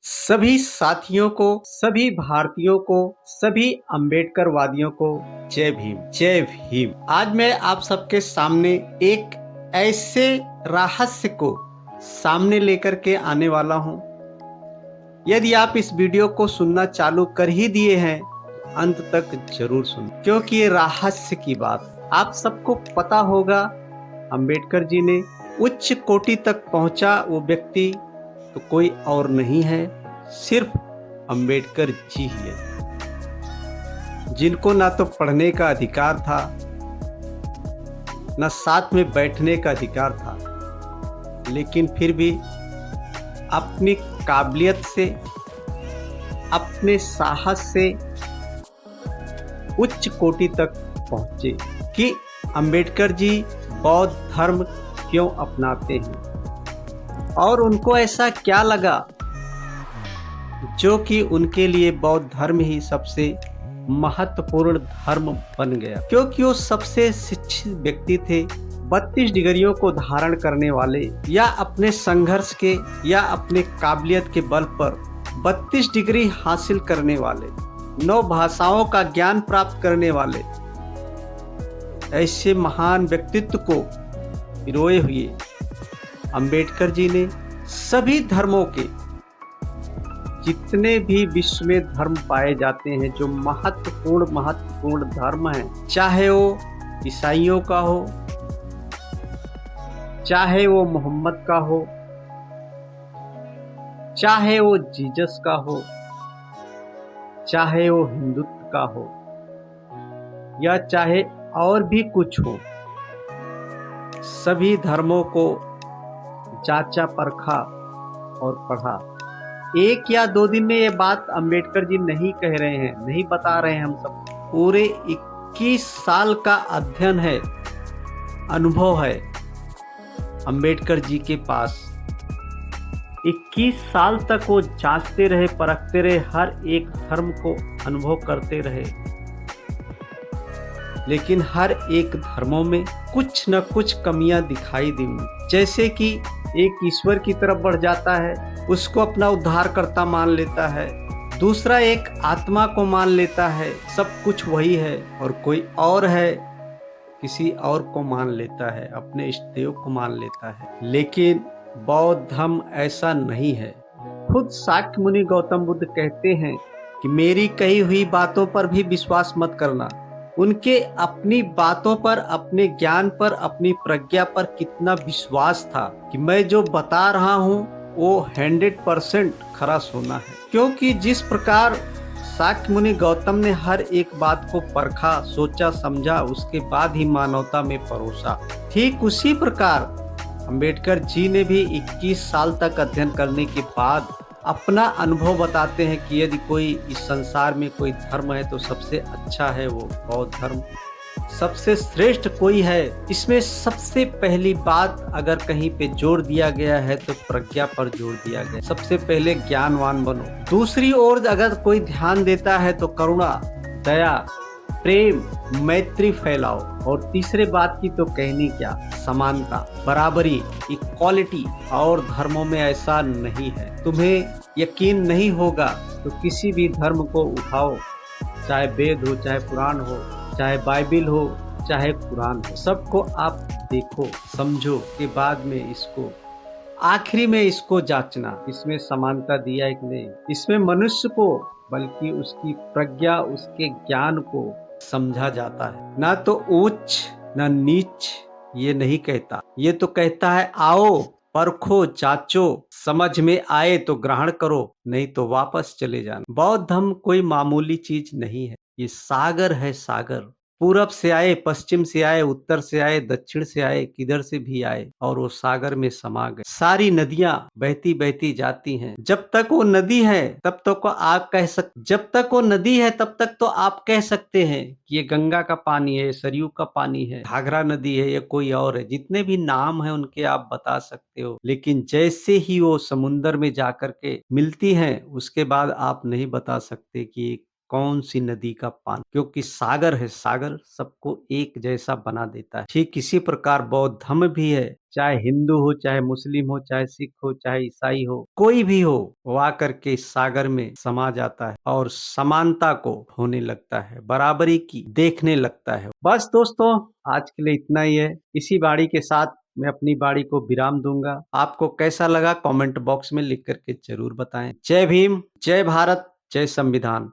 सभी साथियों को, सभी भारतीयों को, सभी अंबेडकर वादियों को जय भीम, जय भीम। आज मैं आप सबके सामने एक ऐसे रहस्य को सामने लेकर के आने वाला हूं। यदि आप इस वीडियो को सुनना चालू कर ही दिए हैं, अंत तक जरूर सुन, क्योंकि ये रहस्य की बात। आप सबको पता होगा, अंबेडकर जी ने उच्च कोटि तक पहुंचा वो व्यक्ति तो कोई और नहीं है, सिर्फ अंबेडकर जी ही है, जिनको ना तो पढ़ने का अधिकार था, ना साथ में बैठने का अधिकार था, लेकिन फिर भी अपनी काबिलियत से, अपने साहस से उच्च कोटि तक पहुंचे कि अंबेडकर जी बौद्ध धर्म क्यों अपनाते हैं और उनको ऐसा क्या लगा जो कि उनके लिए बौद्ध धर्म ही सबसे महत्वपूर्ण धर्म बन गया, क्योंकि वो सबसे शिक्षित व्यक्ति थे। 32 डिग्रियों को धारण करने वाले, या अपने संघर्ष के या अपने काबिलियत के बल पर 32 डिग्री हासिल करने वाले, 9 भाषाओं का ज्ञान प्राप्त करने वाले ऐसे महान व्यक्तित्व को पिरोए हुए अंबेडकर जी ने सभी धर्मों के, जितने भी विश्व में धर्म पाए जाते हैं, जो महत्वपूर्ण धर्म हैं, चाहे वो ईसाइयों का हो, चाहे वो मोहम्मद का हो, चाहे वो जीसस का हो, चाहे वो हिंदुत्व का हो, या चाहे और भी कुछ हो, सभी धर्मों को जांचा परखा और पढ़ा। एक या 2 दिन में ये बात अंबेडकर जी नहीं कह रहे हैं, नहीं बता रहे हैं हम सब, पूरे 21 साल का अध्ययन है, अनुभव है अंबेडकर जी के पास। 21 साल तक वो जांचते रहे, परखते रहे, हर एक धर्म को अनुभव करते रहे, लेकिन हर एक धर्मों में कुछ न कुछ कमियां दिखाई दी। जैसे कि एक ईश्वर की तरफ बढ़ जाता है, उसको अपना उद्धारकर्ता मान लेता है, दूसरा एक आत्मा को मान लेता है, सब कुछ वही है, और कोई और है, किसी और को मान लेता है, अपने इष्ट देव को मान लेता है। लेकिन बौद्ध धर्म ऐसा नहीं है। खुद शाक्य मुनि गौतम बुद्ध कहते हैं कि मेरी कही हुई बातों पर भी विश्वास मत करना। उनके अपनी बातों पर, अपने ज्ञान पर, अपनी प्रज्ञा पर कितना विश्वास था कि मैं जो बता रहा हूँ वो 100% खरा सोना है। क्योंकि जिस प्रकार शाक्य मुनि गौतम ने हर एक बात को परखा, सोचा, समझा, उसके बाद ही मानवता में परोसा, ठीक उसी प्रकार अंबेडकर जी ने भी 21 साल तक अध्ययन करने के बाद अपना अनुभव बताते हैं कि यदि कोई इस संसार में कोई धर्म है तो सबसे अच्छा है वो बौद्ध धर्म, सबसे श्रेष्ठ कोई है। इसमें सबसे पहली बात अगर कहीं पे जोर दिया गया है तो प्रज्ञा पर जोर दिया गया, सबसे पहले ज्ञानवान बनो। दूसरी ओर अगर कोई ध्यान देता है तो करुणा, दया, प्रेम, मैत्री फैलाओ। और तीसरे बात की तो कहनी क्या, समानता, बराबरी, इक्वालिटी। और धर्मों में ऐसा नहीं है। तुम्हें यकीन नहीं होगा तो किसी भी धर्म को उठाओ, चाहे वेद हो, चाहे पुराण हो, चाहे बाइबिल हो, चाहे कुरान हो, सबको आप देखो, समझो, के बाद में इसको आखिरी में इसको जांचना, इसमें समानता दिया है कि नहीं, इसमें मनुष्य को बल्कि उसकी प्रज्ञा, उसके ज्ञान को समझा जाता है। ना तो उच्च ना नीच ये नहीं कहता, ये तो कहता है आओ, परखो, जांचो, समझ में आए तो ग्रहण करो, नहीं तो वापस चले जाना। बौद्ध धर्म कोई मामूली चीज नहीं है, ये सागर है, सागर। पूरब से आए, पश्चिम से आए, उत्तर से आए, दक्षिण से आए, किधर से भी आए और वो सागर में समा गए। सारी नदियां बहती बहती जाती हैं। जब तक वो नदी है तब तक आप कह सकते, जब तक वो नदी है तब तक तो आप कह सकते हैं कि ये गंगा का पानी है, सरयू का पानी है, घाघरा नदी है, या कोई और है, जितने भी नाम है उनके आप बता सकते हो। लेकिन जैसे ही वो समुन्दर में जाकर के मिलती हैं, उसके बाद आप नहीं बता सकते कि कौन सी नदी का पानी, क्योंकि सागर है, सागर सबको एक जैसा बना देता है। ठीक इसी प्रकार बौद्ध धर्म भी है, चाहे हिंदू हो, चाहे मुस्लिम हो, चाहे सिख हो, चाहे ईसाई हो, कोई भी हो, वो आकर के इस सागर में समा जाता है और समानता को होने लगता है, बराबरी की देखने लगता है। बस दोस्तों, आज के लिए इतना ही है। इसी बाड़ी के साथ मैं अपनी बाड़ी को विराम दूंगा। आपको कैसा लगा कमेंट बॉक्स में लिख करके जरूर बताएं। जय भीम, जय भारत, जय संविधान।